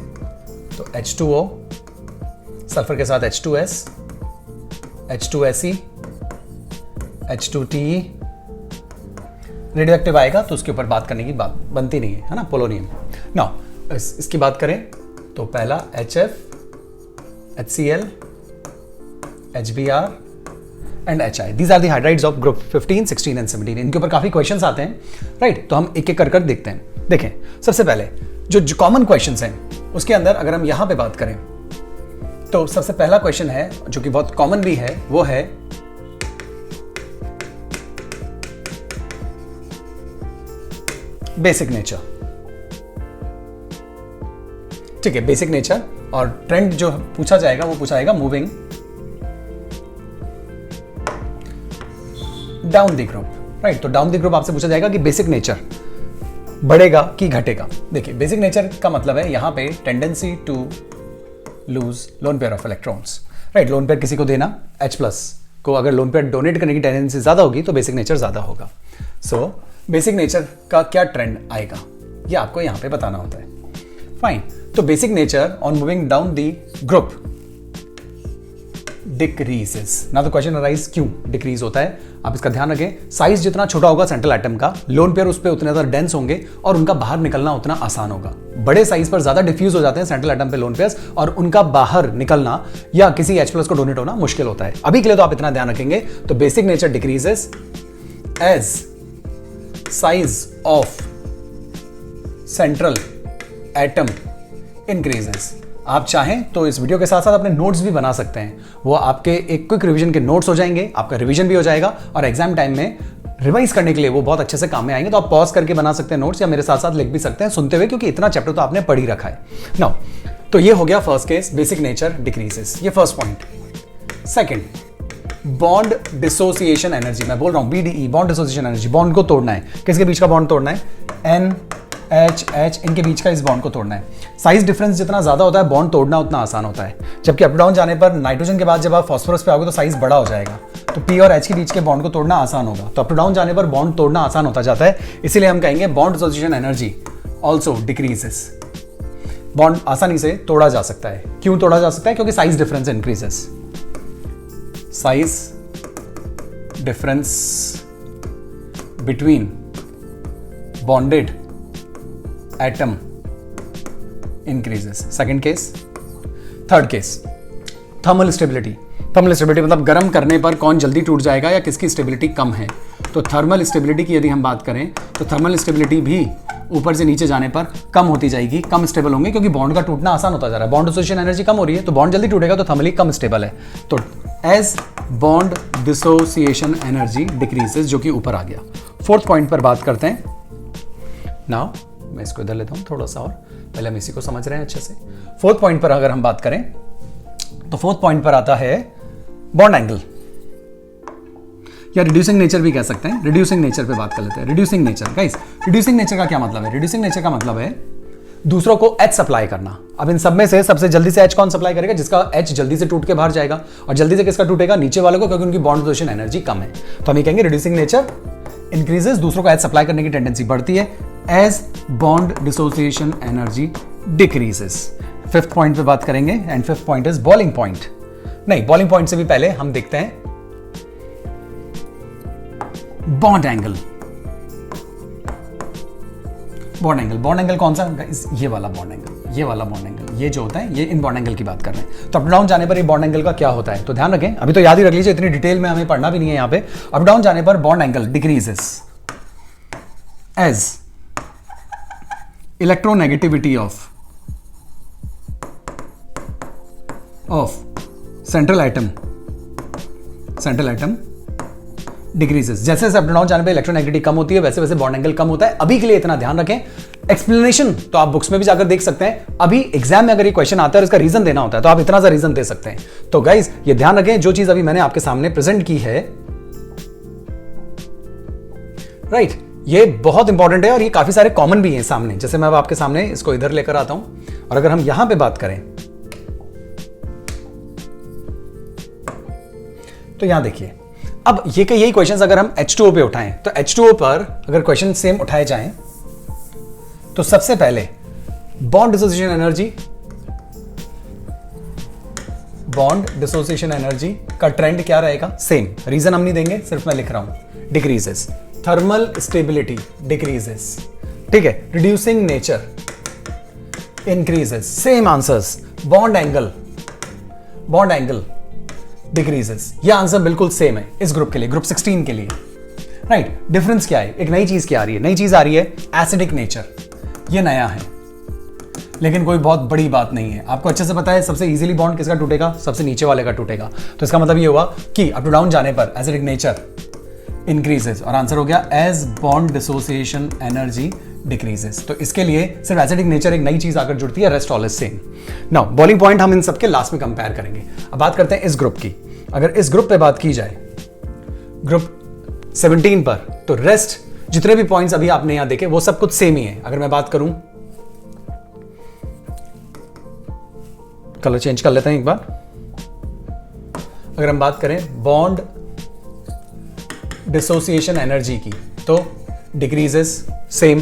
तो H2O, सल्फर के साथ H2S, H2Se, H2Te, radio active आएगा तो उसके ऊपर बात करने की बात बनती नहीं है ना, पोलोनियम। नाउ इसकी बात करें तो पहला HF, HCl, HBr and HI, these are the hydrides of group 15, 16 and 17। इनके ऊपर काफी क्वेश्चंस आते हैं, राइट। तो हम एक एक कर देखते हैं। देखें, सबसे पहले जो कॉमन क्वेश्चंस हैं उसके अंदर अगर हम यहां पे बात करें तो सबसे पहला क्वेश्चन है जो कि बहुत कॉमन भी है, वो है बेसिक नेचर। ठीक है, बेसिक नेचर, और ट्रेंड जो पूछा जाएगा वो पूछा जाएगा moving down the group, right. तो डाउन द ग्रुप आपसे पूछा जाएगा कि बेसिक नेचर बढ़ेगा कि घटेगा। देखिए, बेसिक नेचर का मतलब है यहां पे tendency to lose lone pair of electrons, right. Lone pair किसी को देना, H+ को अगर लोन पेयर डोनेट करने की टेंडेंसी ज्यादा होगी तो बेसिक नेचर ज्यादा होगा। सो बेसिक नेचर का क्या ट्रेंड आएगा ये आपको यहां पे बताना होता है। फाइन, तो basic nature on moving down the group decreases. Now the question arise, क्यों डिक्रीज होता है? आप इसका ध्यान रखें, साइज जितना छोटा होगा सेंट्रल एटम का, लोन पेयर उस पर उतने ज्यादा डेंस होंगे और उनका बाहर निकलना उतना आसान होगा। बड़े साइज पर ज्यादा डिफ्यूज हो जाते हैं सेंट्रल एटम पे लोन पेयर्स, और उनका बाहर निकलना या किसी H+ को डोनेट होना मुश्किल होता है। अभी के लिए तो आप इतना ध्यान रखेंगे। तो basic nature decreases as size of central atom increases. आप चाहें तो इस वीडियो के साथ साथ अपने नोट्स भी बना सकते हैं, वो आपके एक क्विक रिवीजन के नोट्स हो जाएंगे, आपका रिवीजन भी हो जाएगा और एग्जाम टाइम में रिवाइज करने के लिए वो बहुत अच्छे से काम में आएंगे। तो आप पॉज करके बना सकते हैं नोट्स, या मेरे साथ साथ लिख भी सकते हैं सुनते हुए, क्योंकि इतना चैप्टर तो आपने पढ़ ही रखा है। नाउ, तो ये हो गया first case, basic nature decreases, ये first point. Second, bond dissociation energy, मैं बोल रहा हूं BDE, bond dissociation energy. Bond को तोड़ना है, किसके बीच का बॉन्ड तोड़ना है? NH, इनके बीच का इस बॉन्ड को तोड़ना है। साइज डिफरेंस जितना ज्यादा होता है बॉन्ड तोड़ना उतना आसान होता है, जबकि अप डाउन जाने पर नाइट्रोजन के बाद जब आप फास्फोरस पे आओगे तो साइज बड़ा हो जाएगा, तो P और H के बीच के बॉन्ड को तोड़ना आसान होगा। तो अप डाउन जाने पर बॉन्ड तोड़ना आसान होता जाता है, इसीलिए हम कहेंगे bond dissociation energy also decreases. Bond आसानी से तोड़ा जा सकता है। क्यों तोड़ा जा सकता है? क्योंकि size difference increases. Size difference between bonded atom increases. Second case. Third case, thermal stability. Thermal stability मतलब गर्म करने पर कौन जल्दी टूट जाएगा या किसकी स्टेबिलिटी कम है। तो थर्मल स्टेबिलिटी की यदि हम बात करें तो थर्मल स्टेबिलिटी भी ऊपर से नीचे जाने पर कम होती जाएगी, कम स्टेबल होंगे, क्योंकि बॉन्ड का टूटना आसान होता जा रहा है। बॉन्ड डिसोसिएशन एनर्जी कम हो रही है तो बॉन्ड जल्दी टूटेगा, तो थर्मली कम स्टेबल है। तो as bond dissociation energy decreases, जो कि ऊपर आ गया। फोर्थ पॉइंट पर बात करते हैं। नाउ मैं इसको इधर लेता हूं थोड़ा सा, और पहले हम इसी को समझ रहे हैं अच्छे से। फोर्थ पॉइंट पर अगर हम बात करें तो फोर्थ पॉइंट पर आता है बॉन्ड एंगल, या रिड्यूसिंग नेचर भी कह सकते हैं। रिड्यूसिंग नेचर पे बात कर लेते हैं। Reducing nature, guys, reducing nature का क्या मतलब है? रिड्यूसिंग नेचर का मतलब है दूसरों को H सप्लाई करना। अब इन सब में से सबसे जल्दी से H कौन सप्लाई करेगा? जिसका H जल्दी से टूट के बाहर जाएगा। और जल्दी से किसका टूटेगा? नीचे वालों को, क्योंकि उनकी बॉन्ड डिसोसिएशन एनर्जी कम है। तो हम ये कहेंगे रिड्यूसिंग नेचर इंक्रीजेस, दूसरों को H सप्लाई करने की टेंडेंसी बढ़ती है, as bond dissociation energy decreases. Fifth point पे बात करेंगे, and fifth point is boiling point. नहीं, बॉइलिंग पॉइंट से भी पहले हम देखते हैं bond angle. Bond angle, bond angle कौन सा? ये वाला बॉन्ड एंगल, ये वाला बॉन्ड एंगल, ये जो होता है, ये इन बॉन्ड एंगल की बात कर रहे हैं। तो अप डाउन जाने पर ये बॉन्ड एंगल का क्या होता है तो ध्यान रखें, अभी तो याद ही रख लीजिए, इतनी डिटेल में हमें पढ़ना भी नहीं है यहां पे। अप डाउन जाने पर bond angle decreases as electronegativity of central atom decreases. जैसे जैसे अप डाउन जाने पे इलेक्ट्रोनेगेटिविटी कम होती है, वैसे वैसे बॉन्ड एंगल कम होता है। अभी के लिए इतना ध्यान रखें। एक्सप्लेनेशन तो आप बुक्स में भी जाकर देख सकते हैं। अभी एग्जाम में अगर ये क्वेश्चन आता है और इसका रीजन देना होता है तो आप इतना सा रीजन दे सकते हैं। तो गाइस ये ध्यान रखें, जो चीज अभी मैंने आपके सामने प्रेजेंट की है, राइट, ये बहुत इंपॉर्टेंट है और ये काफी सारे कॉमन भी हैं सामने। जैसे मैं अब आपके सामने इसको इधर लेकर आता हूं और अगर हम यहां पे बात करें तो यहां देखिए, अब ये के यही क्वेश्चंस अगर हम H2O पे उठाएं तो H2O पर अगर क्वेश्चन सेम उठाए जाएं तो सबसे पहले बॉन्ड डिसोसिएशन एनर्जी का ट्रेंड क्या रहेगा? सेम। रीजन हम नहीं देंगे, सिर्फ मैं लिख रहा हूं, डिक्रीजेस। थर्मल स्टेबिलिटी डिक्रीजेस, ठीक है। Reducing nature increases, same answers. Bond angle decreases, ये आंसर बिल्कुल सेम है इस ग्रुप के लिए, ग्रुप 16 के लिए, राइट। डिफरेंस क्या है? एक नई चीज क्या आ रही है? नई चीज आ रही है एसिडिक नेचर, ये नया है लेकिन कोई बहुत बड़ी बात नहीं है। आपको अच्छे से पता है सबसे इजीली बॉन्ड किसका टूटेगा? सबसे नीचे वाले का टूटेगा। तो इसका मतलब ये हुआ कि अप टू डाउन जाने पर एसिडिक नेचर इंक्रीजेस, और आंसर हो गया as bond dissociation energy decreases. तो इसके लिए सिर्फ एसिडिक नेचर एक नई चीज आकर जुड़ती है, rest all is same. Now boiling point हम इन सबके लास्ट में कंपेयर करेंगे। अब बात करते हैं इस ग्रुप की। अगर इस ग्रुप पे बात की जाए, ग्रुप 17 पर, तो रेस्ट जितने भी पॉइंट्स अभी आपने यहां देखे वो सब कुछ सेम ही है। अगर मैं बात करूं, कलर चेंज कर लेते हैं एक बार। अगर हम बात करें बॉन्ड डिसोसिएशन एनर्जी की तो डिक्रीजेस, सेम।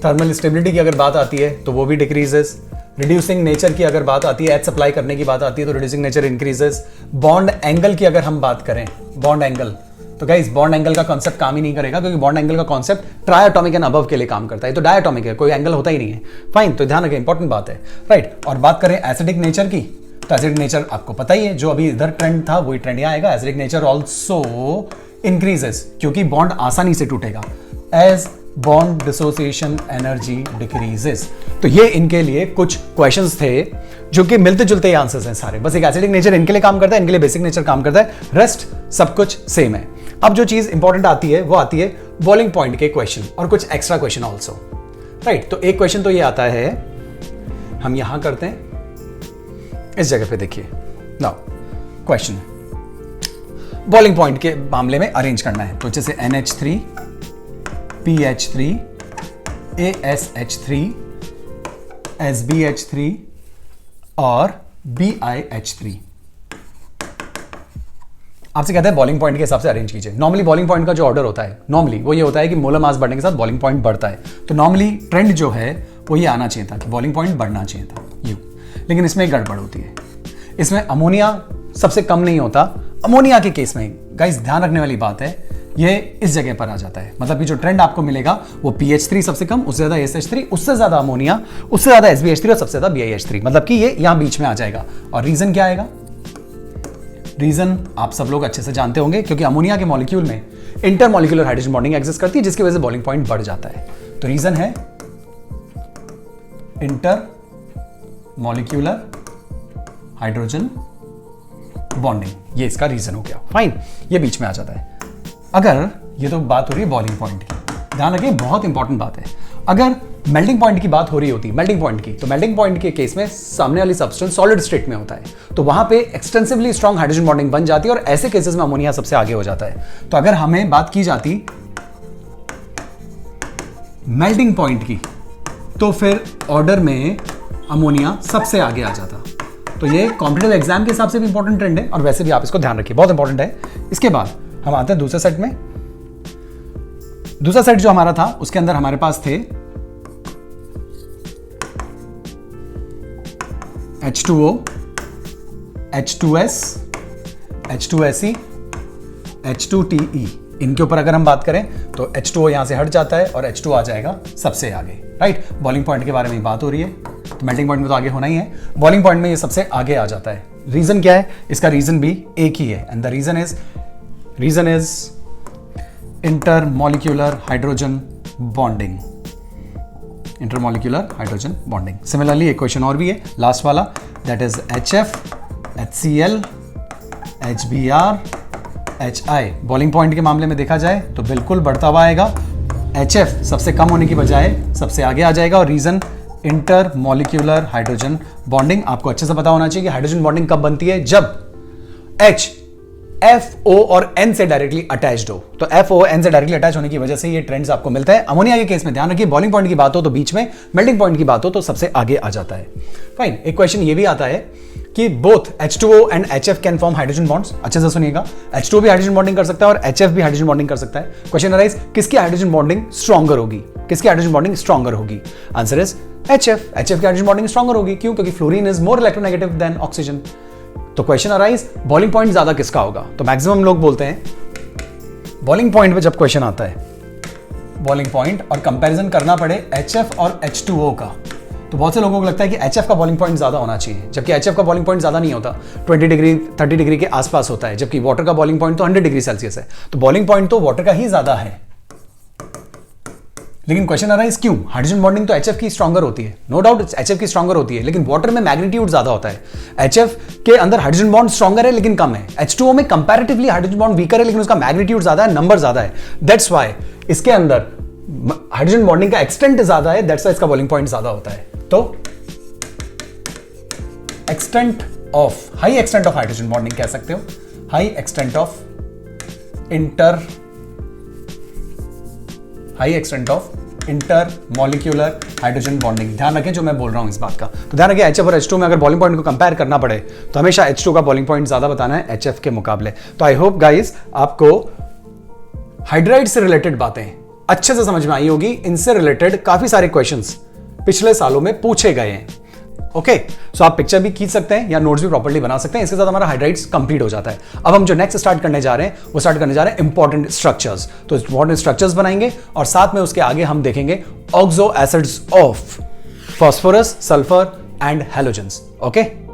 थर्मल स्टेबिलिटी की अगर बात आती है तो वो भी डिक्रीजेस। रिड्यूसिंग नेचर की अगर बात आती है, एच सप्लाई करने की बात आती है तो reducing nature increases. Bond angle की अगर हम बात करें, बॉन्ड एंगल, तो गाइस बॉन्ड एंगल का कॉन्सेप्ट काम ही नहीं करेगा क्योंकि बॉन्ड एंगल का कॉन्सेप्ट ट्राइएटॉमिक एंड अबव के लिए काम करता है। तो डायटॉमिक है, कोई एंगल होता ही नहीं है। फाइन, तो ध्यान रखें, इंपॉर्टेंट बात है, राइट। और बात करें एसिडिक नेचर की, तो एसिडिक नेचर आपको पता ही है, जो अभी इधर ट्रेंड था वही ट्रेंड यहां आएगा। एसिडिक नेचर ऑल्सो इंक्रीजेस क्योंकि बॉन्ड आसानी से टूटेगा, as bond dissociation energy decreases. तो ये इनके लिए कुछ क्वेश्चंस थे जो कि मिलते जुलते आंसर्स हैं सारे। बस एक एसिडिक नेचर इनके लिए काम करता है, इनके लिए बेसिक नेचर काम करता है, रेस्ट सब कुछ सेम है। अब जो चीज इंपॉर्टेंट आती है वो आती है बॉइलिंग पॉइंट के क्वेश्चन और कुछ एक्स्ट्रा क्वेश्चन ऑल्सो, राइट। तो एक क्वेश्चन तो ये आता है, हम यहां करते हैं इस जगह पे, देखिए नाउ क्वेश्चन बॉइलिंग पॉइंट के मामले में अरेंज करना है। तो जैसे NH3 PH3 ASH3 SBH3 और BiH3 आपसे कहता है बॉइलिंग पॉइंट के हिसाब से अरेंज कीजिए। नॉर्मली बॉइलिंग पॉइंट का जो ऑर्डर होता है, नॉर्मली वो ये होता है कि मोलर मास बढ़ने के साथ बॉइलिंग पॉइंट बढ़ता है। तो नॉर्मली ट्रेंड जो है वो ये आना चाहिए था कि बॉइलिंग पॉइंट बढ़ना चाहिए था, यूं। लेकिन इसमें एक गड़बड़ होती है, इसमें अमोनिया सबसे कम नहीं होता। अमोनिया के केस में गाइस ध्यान रखने वाली बात है, ये इस जगह पर आ जाता है। मतलब कि जो ट्रेंड आपको मिलेगा वो PH3 सबसे कम, उससे ज्यादा SH3, उससे ज्यादा अमोनिया, उससे ज्यादा SBH3 और सबसे ज्यादा BiH3। मतलब कि ये यहां बीच में आ जाएगा। और रीजन क्या आएगा? रीजन आप सब लोग अच्छे से जानते होंगे, क्योंकि अमोनिया के मॉलिक्यूल में इंटरमॉलिक्यूलर हाइड्रोजन बॉन्डिंग एग्जिस्ट करती है, जिसकी वजह से बॉइलिंग पॉइंट बढ़ जाता है। तो रीजन है इंटरमॉलिक्यूलर हाइड्रोजन बॉन्डिंग, ये इसका रीजन हो गया। फाइन, ये बीच में आ जाता है। अगर ये तो बात हो रही है बॉइलिंग पॉइंट की, ध्यान रखिए बहुत इंपॉर्टेंट बात है। अगर मेल्टिंग पॉइंट की बात हो रही होती, मेल्टिंग पॉइंट की, तो मेल्टिंग पॉइंट के केस में सामने वाली सब्सटेंस सॉलिड स्टेट में होता है, तो वहां पे एक्सटेंसिवली स्ट्रॉन्ग हाइड्रोजन बॉन्डिंग बन जाती है और ऐसे केसेस में अमोनिया सबसे आगे हो जाता है। तो अगर हमें बात की जाती मेल्टिंग पॉइंट की, तो फिर ऑर्डर में अमोनिया सबसे आगे आ जाता। तो ये कॉम्पिटिटिव एग्जाम के हिसाब से भी इंपॉर्टेंट ट्रेंड है और वैसे भी आप इसको ध्यान रखिए, बहुत इंपॉर्टेंट है। इसके बाद हम आते हैं दूसरे सेट में। दूसरा सेट जो हमारा था उसके अंदर हमारे पास थे H2O, H2S, H2Se, H2Te। इनके ऊपर अगर हम बात करें तो H2O यहां से हट जाता है और H2 आ जाएगा सबसे आगे, राइट। बॉइलिंग पॉइंट के बारे में बात हो रही है, तो मेल्टिंग पॉइंट में तो आगे होना ही है, बॉइलिंग पॉइंट में ये सबसे आगे आ जाता है। रीजन क्या है? इसका रीजन भी एक ही है, and the reason is intermolecular hydrogen bonding. Intermolecular hydrogen bonding. Similarly एक क्वेश्चन और भी है, लास्ट वाला, that is HF, HCl, HBr, HI। Boiling point के मामले में देखा जाए तो बिल्कुल बढ़ता हुआ आएगा। HF सबसे कम होने की बजाय सबसे आगे आ जाएगा और रीजन इंटरमॉलिक्यूलर हाइड्रोजन बॉन्डिंग। आपको अच्छे से पता होना चाहिए कि हाइड्रोजन बॉन्डिंग कब बनती है, जब H FO और N से डायरेक्टली अटैच्ड हो। तो FO N से डायरेक्टली अटैच होने की वजह से ये ट्रेंड्स आपको मिलता है। अमोनिया के केस में ध्यान रखिए, बॉइलिंग पॉइंट की बात हो तो बीच में, मेल्टिंग पॉइंट की बात हो तो सबसे आगे आ जाता है। फाइन, एक क्वेश्चन ये भी आता है कि both H2O and HF can form hydrogen bonds. अच्छे से सुनिएगा, H2O भी हाइड्रोजन बॉन्डिंग कर सकता है और HF भी हाइड्रोजन बॉन्डिंग कर सकता है। क्वेश्चन अराइज, किसकी हाइड्रोजन बॉन्डिंग स्ट्रॉन्गर होगी? किसकी हाइड्रोजन बॉन्डिंग स्ट्रॉन्गर होगी? Answer is HF। HF की हाइड्रोजन बॉन्डिंग स्ट्रॉन्गर होगी, क्यों? क्योंकि fluorine is more electronegative than oxygen. तो क्वेश्चन अराइज, बॉइलिंग पॉइंट ज्यादा किसका होगा? तो मैक्सिमम लोग बोलते हैं बॉइलिंग पॉइंट पे जब क्वेश्चन आता है, बॉइलिंग पॉइंट और कंपैरिजन करना पड़े HF और H2O का, तो बहुत से लोगों को लगता है कि HF का बॉइलिंग पॉइंट ज्यादा होना चाहिए, जबकि HF का बॉइलिंग पॉइंट ज्यादा नहीं होता, 20 डिग्री 30 डिग्री के आसपास होता है, जबकि वाटर का बॉइलिंग पॉइंट तो 100 डिग्री सेल्सियस है। तो बॉइलिंग पॉइंट तो वाटर का ही ज्यादा है। लेकिन क्वेश्चन अराइज, क्यों? हाइड्रोजन बॉन्डिंग तो HF की स्ट्रॉन्गर होती है, नो डाउट HF की स्ट्रॉन्गर होती है, लेकिन वाटर में मैग्नीट्यूड ज्यादा होता है। HF के अंदर हाइड्रोजन बॉन्ड स्ट्रॉन्गर है लेकिन कम है। H2O में कंपैरेटिवली हाइड्रोजन बॉन्ड वीकर है लेकिन उसका मैग्नीट्यूड ज्यादा है, नंबर ज्यादा है। दैट्स व्हाई इसके अंदर हाइड्रोजन बॉन्डिंग का एक्सटेंट ज्यादा है, दैट्स व्हाई इसका बॉइलिंग पॉइंट ज्यादा होता है। तो extent of, high extent of hydrogen bonding कह सकते हो, high extent of inter molecular hydrogen bonding. ध्यान रखें जो मैं बोल रहा हूं इस बात का, तो ध्यान रखें HF और H2 में अगर बॉइलिंग पॉइंट को कंपेयर करना पड़े तो हमेशा H2 का बॉइलिंग पॉइंट ज्यादा बताना है HF के मुकाबले। तो आई होप गाइस आपको हाइड्राइड से रिलेटेड बातें अच्छे से समझ में आई होगी। इनसे रिलेटेड काफी सारे क्वेश्चंस पिछले सालों में पूछे गए हैं। ओके, सो आप पिक्चर भी खींच सकते हैं या नोट्स भी प्रॉपर्ली बना सकते हैं। इसके साथ हमारा हाइड्राइड्स कंप्लीट हो जाता है। अब हम जो नेक्स्ट स्टार्ट करने जा रहे हैं वो स्टार्ट करने जा रहे हैं इंपॉर्टेंट स्ट्रक्चर्स। तो इंपॉर्टेंट स्ट्रक्चर्स बनाएंगे और साथ में उसके आगे हम देखेंगे oxo acids of phosphorus, sulphur and halogens. Okay.